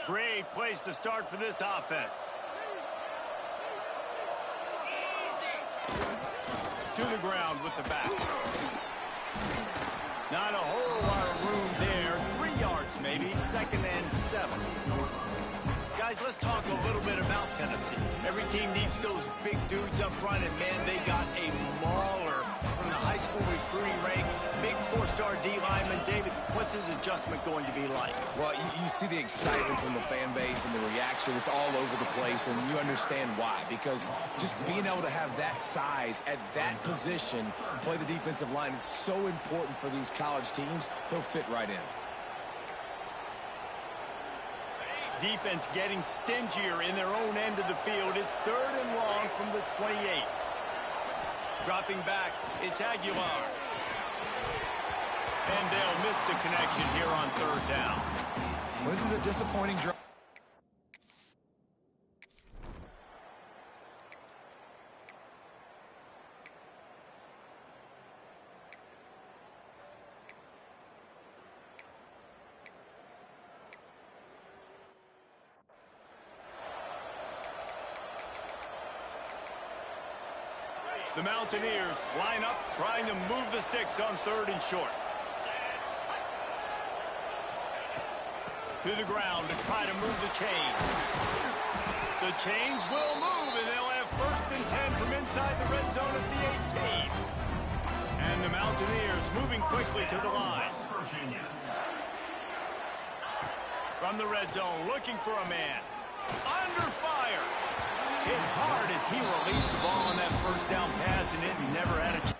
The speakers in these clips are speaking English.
Great place to start for this offense. To the ground with the back. Not a whole lot of room there. 3 yards maybe. 2nd and 7. Guys, let's talk a little bit about Tennessee. Every team needs those big dudes up front, and man, they got a mauler from the high school recruiting ranks. Big 4-star D lineman. David, what's his adjustment going to be like? Well, you see the excitement from the fan base and the reaction. It's all over the place, and you understand why. Because just being able to have that size at that position, play the defensive line, is so important for these college teams. He'll fit right in. Defense getting stingier in their own end of the field. It's 3rd and long from the 28. Dropping back, it's Aguilar. And they'll miss the connection here on 3rd down. Well, this is a disappointing drive. The Mountaineers line up, trying to move the sticks on 3rd and short. To the ground to try to move the chains. The chains will move, and they'll have 1st and 10 from inside the red zone at the 18. And the Mountaineers moving quickly to the line. From the red zone, looking for a man. Under fire. Hit hard as he released the ball on that 1st down pass, and it never had a chance.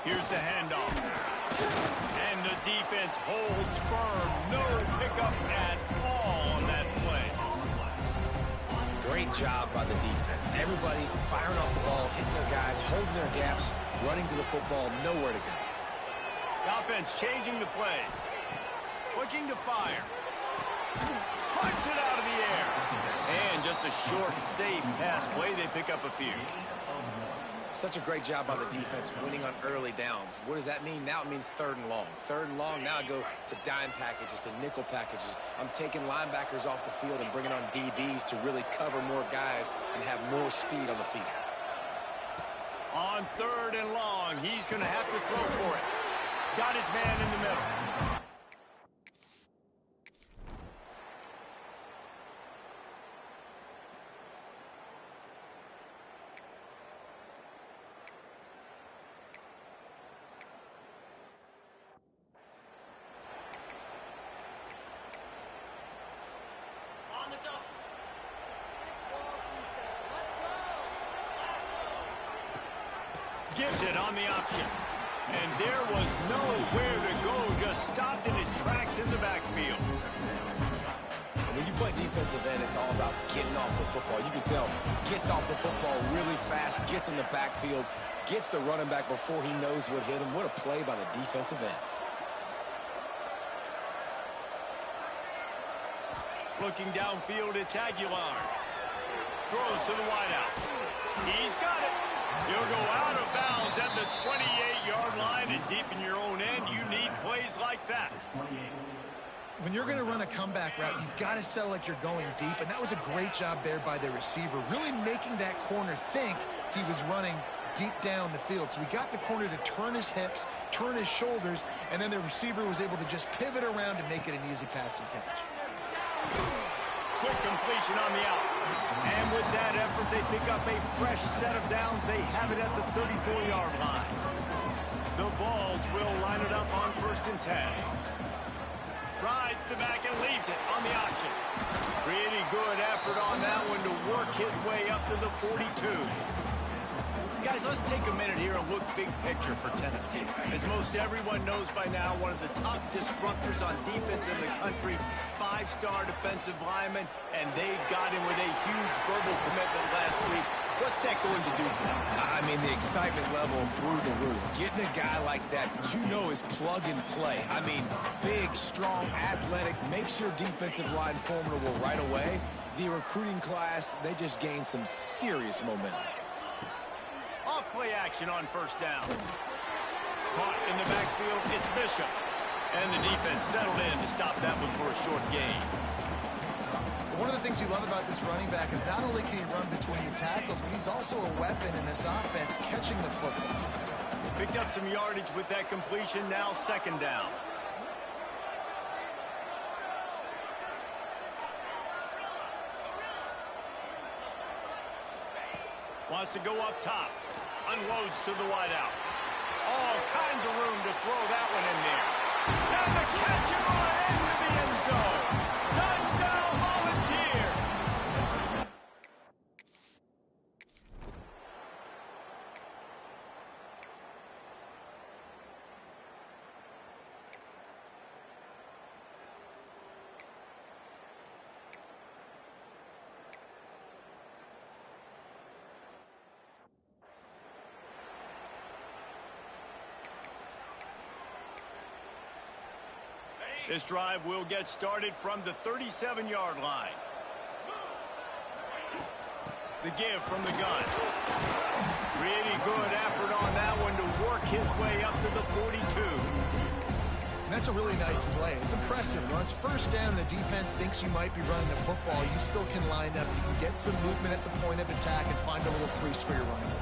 Here's the handoff. And the defense holds firm. No pickup at all on that play. Great job by the defense. Everybody firing off the ball, hitting their guys, holding their gaps, running to the football, nowhere to go. The offense changing the play. Looking to fire. Punts it out of the air. And just a short, safe pass play. They pick up a few. Such a great job by the defense winning on early downs. What does that mean? Now it means 3rd and long. 3rd and long, now I go to dime packages, to nickel packages. I'm taking linebackers off the field and bringing on DBs to really cover more guys and have more speed on the field. On 3rd and long, he's going to have to throw for it. Got his man in the middle. Gives it on the option. And there was nowhere to go. Just stopped in his tracks in the backfield. When you play defensive end, it's all about getting off the football. You can tell, gets off the football really fast, gets in the backfield, gets the running back before he knows what hit him. What a play by the defensive end. Looking downfield, it's Aguilar. Throws to the wideout. He's got it. You'll go out of bounds at the 28-yard line, and deep in your own end, you need plays like that. When you're going to run a comeback route, you've got to sell like you're going deep, and that was a great job there by the receiver, really making that corner think he was running deep down the field. So we got the corner to turn his hips, turn his shoulders, and then the receiver was able to just pivot around and make it an easy pass and catch. Quick completion on the out. And with that effort, they pick up a fresh set of downs. They have it at the 34-yard line. The Vols will line it up on 1st and 10. Rides the back and leaves it on the option. Pretty good effort on that one to work his way up to the 42. Guys, let's take a minute here and look big picture for Tennessee. As most everyone knows by now, one of the top disruptors on defense in the country, 5-star defensive lineman, and they got him with a huge verbal commitment last week. What's that going to do for them? I mean, the excitement level through the roof. Getting a guy like that you know is plug and play. I mean, big, strong, athletic, makes your defensive line formidable right away. The recruiting class, they just gained some serious momentum. Off play action on first down. Caught in the backfield, it's Bishop. And the defense settled in to stop that one for a short gain. One of the things you love about this running back is not only can he run between the tackles, but he's also a weapon in this offense, catching the football. Picked up some yardage with that completion, now second down. Wants to go up top. Unloads to the wideout. All kinds of room to throw that one in there. And the catch and run into the end zone. Touchdown, Volunteer. This drive will get started from the 37-yard line. The give from the gun. Really good effort on that one to work his way up to the 42. And that's a really nice play. It's impressive. When it's first down, the defense thinks you might be running the football. You still can line up. You can get some movement at the point of attack and find a little crease for your running.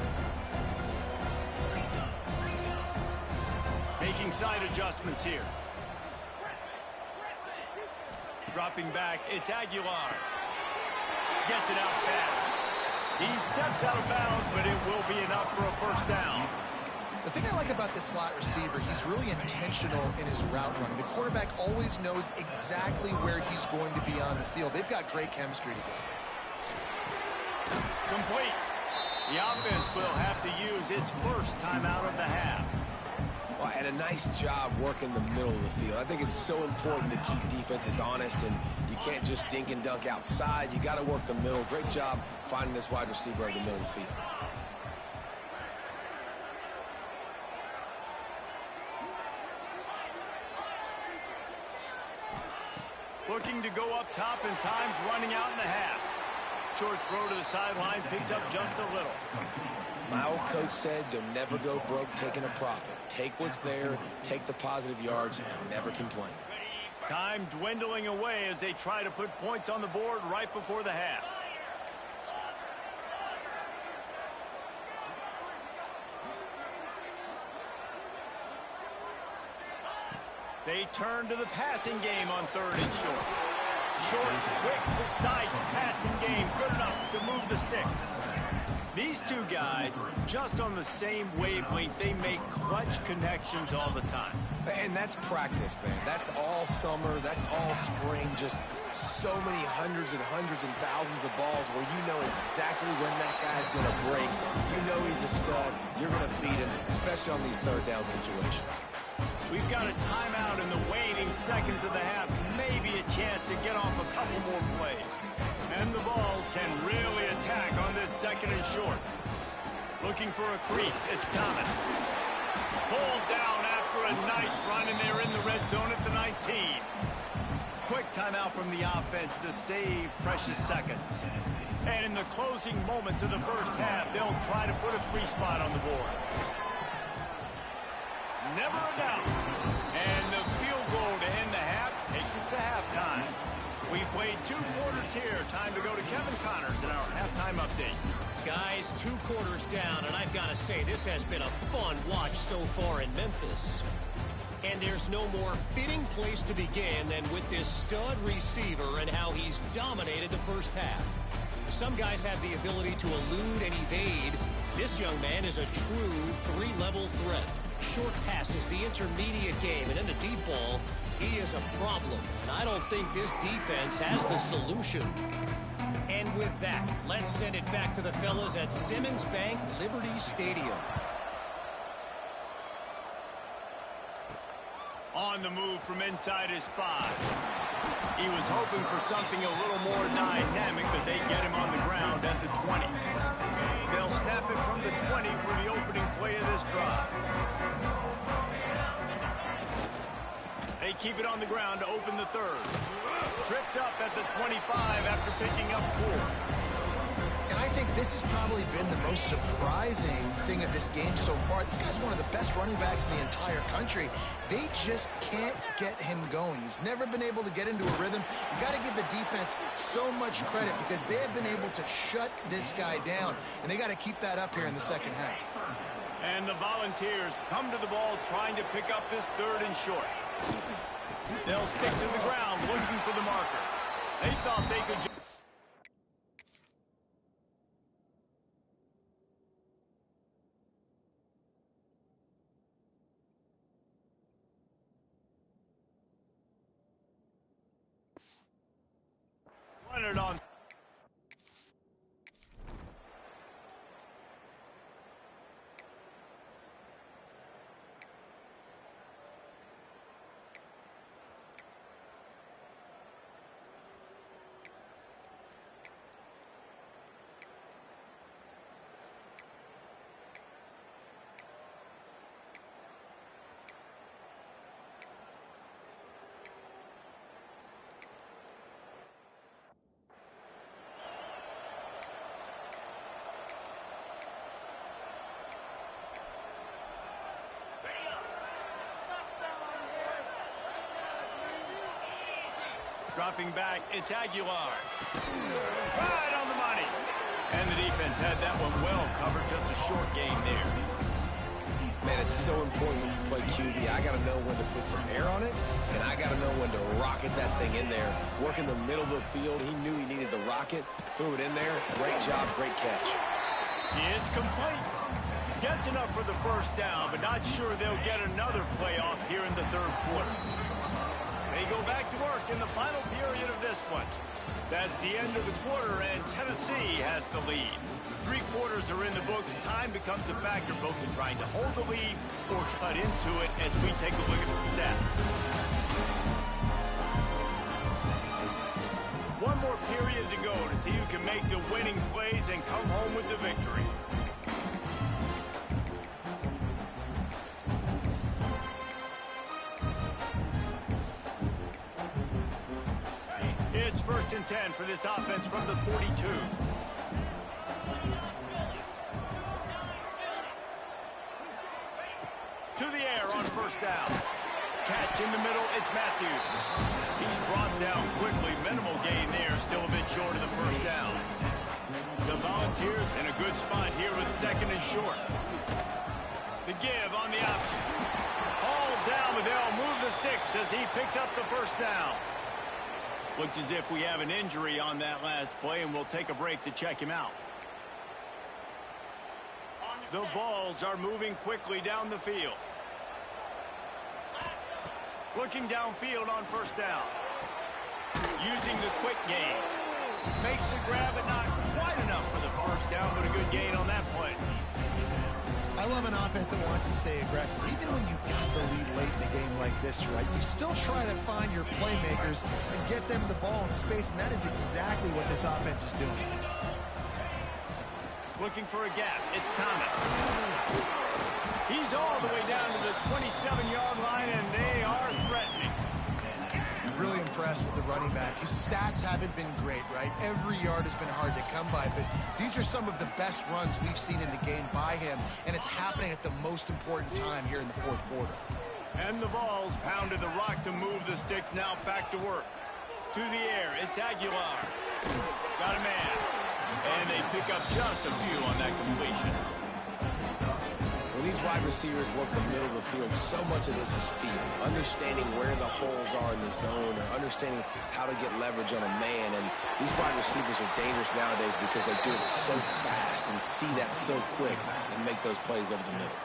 Making side adjustments here. Dropping back, it's Aguilar. Gets it out fast. He steps out of bounds, but it will be enough for a first down. The thing I like about this slot receiver, he's really intentional in his route running. The quarterback always knows exactly where he's going to be on the field. They've got great chemistry together. Complete. The offense will have to use its first timeout of the half. Well, and a nice job working the middle of the field. I think it's so important to keep defenses honest, and you can't just dink and dunk outside. You got to work the middle. Great job finding this wide receiver over the middle of the field. Looking to go up top, and time's running out in the half. Short throw to the sideline, picks up just a little. My old coach said you'll never go broke taking a profit. Take what's there, take the positive yards, and never complain. Time dwindling away as they try to put points on the board right before the half. They turn to the passing game on third and short. Short, quick, precise passing game. Good enough to move the sticks. These two guys, just on the same wavelength, they make clutch connections all the time. And that's practice, man. That's all summer. That's all spring. Just so many hundreds and thousands of balls where you know exactly when that guy's going to break. You know he's a stud. You're going to feed him, especially on these third down situations. We've got a timeout in the waning seconds of the half. Maybe a chance to get off a couple more plays. And the Vols can really attack on this second and short. Looking for a crease, it's Thomas. Pulled down after a nice run, and they're in the red zone at the 19. Quick timeout from the offense to save precious seconds. And in the closing moments of the first half, they'll try to put a free spot on the board. Never a doubt. And the field goal to end the half takes us to halftime. We played 2 quarters here. Time to go to Kevin Connors in our halftime update. Guys, 2 quarters down, and I've got to say, this has been a fun watch so far in Memphis. And there's no more fitting place to begin than with this stud receiver and how he's dominated the first half. Some guys have the ability to elude and evade. This young man is a true 3-level threat. Short passes, the intermediate game, and then the deep ball, he is a problem. And I don't think this defense has the solution. And with that, let's send it back to the fellas at Simmons Bank Liberty Stadium. On the move from inside his 5. He was hoping for something a little more dynamic, but they get him on the ground at the 20. They'll snap it from the 20 for the opening play of this drive. They keep it on the ground to open the third. Tripped up at the 25 after picking up 4. And I think this has probably been the most surprising thing of this game so far. This guy's one of the best running backs in the entire country. They just can't get him going. He's never been able to get into a rhythm. You got to give the defense so much credit because they have been able to shut this guy down, and they got to keep that up here in the second half. And the Volunteers come to the ball trying to pick up this third and short. They'll stick to the ground looking for the marker. They thought they could just... Leonard on. Dropping back, it's Aguilar. Right on the money. And the defense had that one well covered, just a short game there. Man, it's so important when you play QB. I got to know when to put some air on it, and I got to know when to rocket that thing in there. Work in the middle of the field. He knew he needed the rocket. Threw it in there. Great job, great catch. It's complete. Gets enough for the first down, but not sure they'll get another playoff here in the third quarter. They go back to work in the final period of this one. That's the end of the quarter, and Tennessee has the lead. 3 quarters are in the books. Time becomes a factor both in trying to hold the lead or cut into it as we take a look at the stats. One more period to go to see who can make the winning plays and come home with the victory. It's 1st and 10 for this offense from the 42. To the air on first down. Catch in the middle, it's Matthews. He's brought down quickly. Minimal gain there, still a bit short of the first down. The Volunteers in a good spot here with 2nd and short. The give on the option. All down, but they'll move the sticks as he picks up the first down. Looks as if we have an injury on that last play, and we'll take a break to check him out. The Vols are moving quickly down the field. Looking downfield on first down. Using the quick game. Makes the grab, but not quite enough for the first down, but a good gain on that play. I love an offense that wants to stay aggressive. Even when you've got the lead late in the game like this, right, you still try to find your playmakers and get them the ball in space, and that is exactly what this offense is doing. Looking for a gap. It's Thomas. He's all the way down to the 27-yard line, and they are threatening. Really impressed with the running back. His stats haven't been great, right? Every yard has been hard to come by, but these are some of the best runs we've seen in the game by him, and it's happening at the most important time here in the 4th quarter. And the Vols pounded the rock to move the sticks, now back to work. To the air, it's Aguilar. Got a man. And they pick up just a few on that completion. When these wide receivers work the middle of the field, so much of this is feel. Understanding where the holes are in the zone or understanding how to get leverage on a man. And these wide receivers are dangerous nowadays because they do it so fast and see that so quick and make those plays over the middle.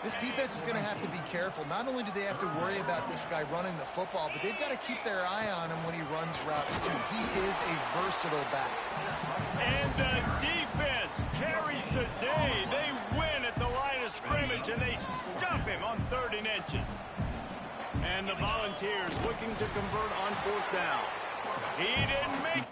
This defense is going to have to be careful. Not only do they have to worry about this guy running the football, but they've got to keep their eye on him when he runs routes, too. He is a versatile back. And the defense carries the day. They win at the line of scrimmage, and they stuff him on 3rd and inches. And And the Volunteers looking to convert on fourth down. He didn't make.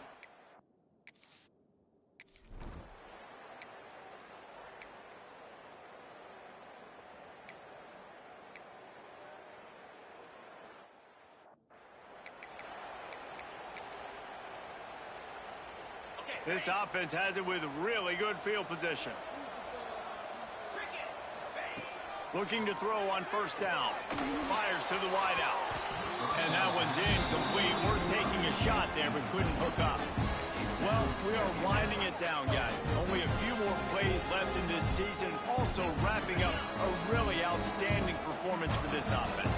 This offense has it with really good field position. Looking to throw on first down. Fires to the wideout. And that one's incomplete. We're taking a shot there, but couldn't hook up. Well, we are winding it down, guys. Only a few more plays left in this season. Also wrapping up a really outstanding performance for this offense.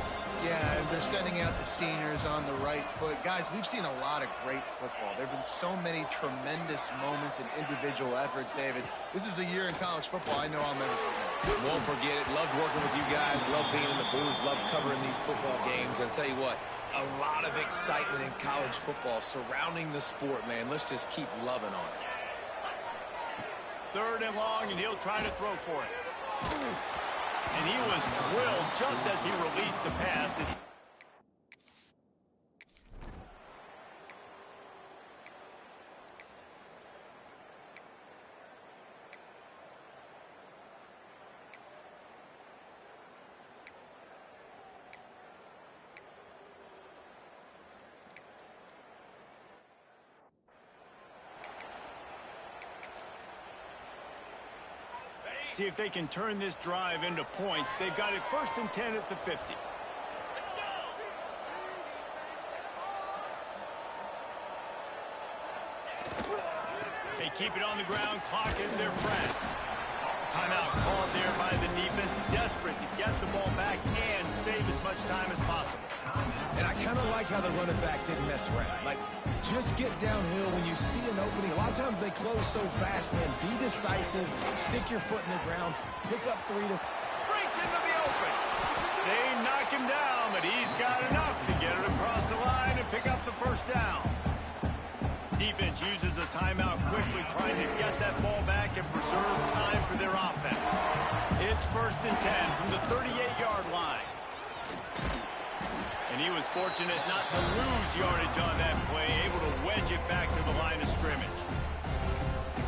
Yeah, and they're sending out the seniors on the right foot. Guys, we've seen a lot of great football. There have been so many tremendous moments and individual efforts, David. This is a year in college football I know I'll never forget. Won't forget it. Loved working with you guys. Loved being in the booth. Loved covering these football games. And I'll tell you what, a lot of excitement in college football surrounding the sport, man. Let's just keep loving on it. 3rd and long, and he'll try to throw for it. And he was drilled just as he released the pass. See if they can turn this drive into points. They've got it 1st and 10 at the 50. They keep it on the ground. Clock is their friend. Timeout called there by the defense. Desperate to get the ball back and save as much time as possible. And I kind of like how the running back didn't mess around. Like, just get downhill when you see an opening. A lot of times they close so fast, man. Be decisive. Stick your foot in the ground. Pick up 3 to... Breaks into the open. They knock him down, but he's got enough to get it across the line and pick up the first down. Defense uses a timeout quickly, trying to get that ball back and preserve time for their offense. It's 1st and 10 from the 38-yard line. And he was fortunate not to lose yardage on that play, able to wedge it back to the line of scrimmage.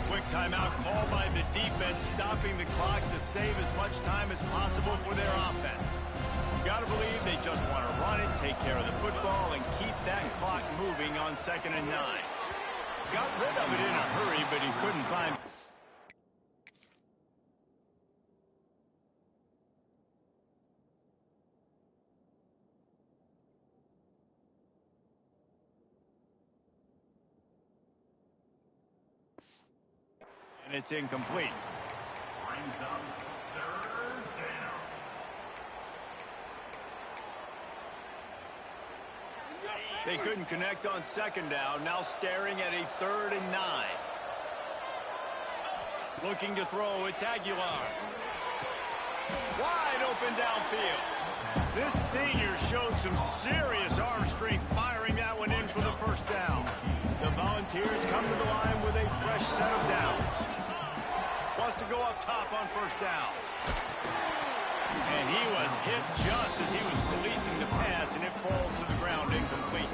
Quick timeout called by the defense, stopping the clock to save as much time as possible for their offense. You got to believe they just want to run it, take care of the football, and keep that clock moving on 2nd and 9. Got rid of it in a hurry, but he couldn't find... And it's incomplete. Brings up 3rd down. They couldn't connect on 2nd down. Now staring at a 3rd and 9. Looking to throw. It's Aguilar. Wide open downfield. This senior showed some serious arm strength, firing that one in for the first down. The Volunteers come to the line with a fresh set of downs. Wants to go up top on first down. And he was hit just as he was releasing the pass, and it falls to the ground incomplete.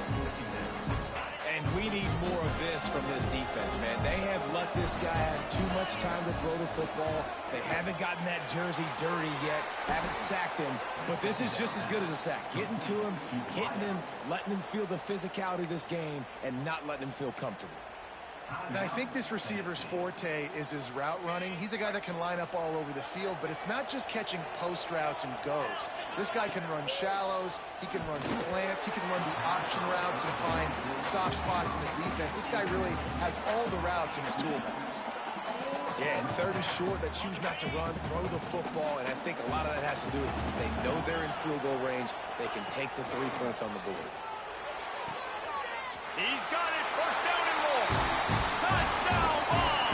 And we need more of this from this defense, man. They have let this guy have too much time to throw the football. They haven't gotten that jersey dirty yet, haven't sacked him. But this is just as good as a sack. Getting to him, hitting him, letting him feel the physicality of this game, and not letting him feel comfortable. And I think this receiver's forte is his route running. He's a guy that can line up all over the field, but it's not just catching post routes and goes. This guy can run shallows, he can run slants, he can run the option routes and find soft spots in the defense. This guy really has all the routes in his toolbox. Yeah, and 3rd and short, they choose not to run, throw the football, and I think a lot of that has to do with they know they're in field goal range. They can take the 3 points on the board. He's got it. 1st down and more. Touchdown ball.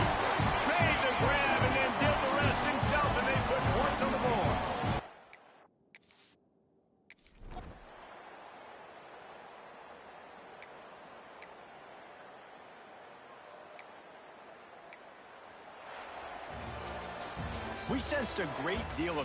Made the grab and then did the rest himself, and they put points on the board. We sensed a great deal of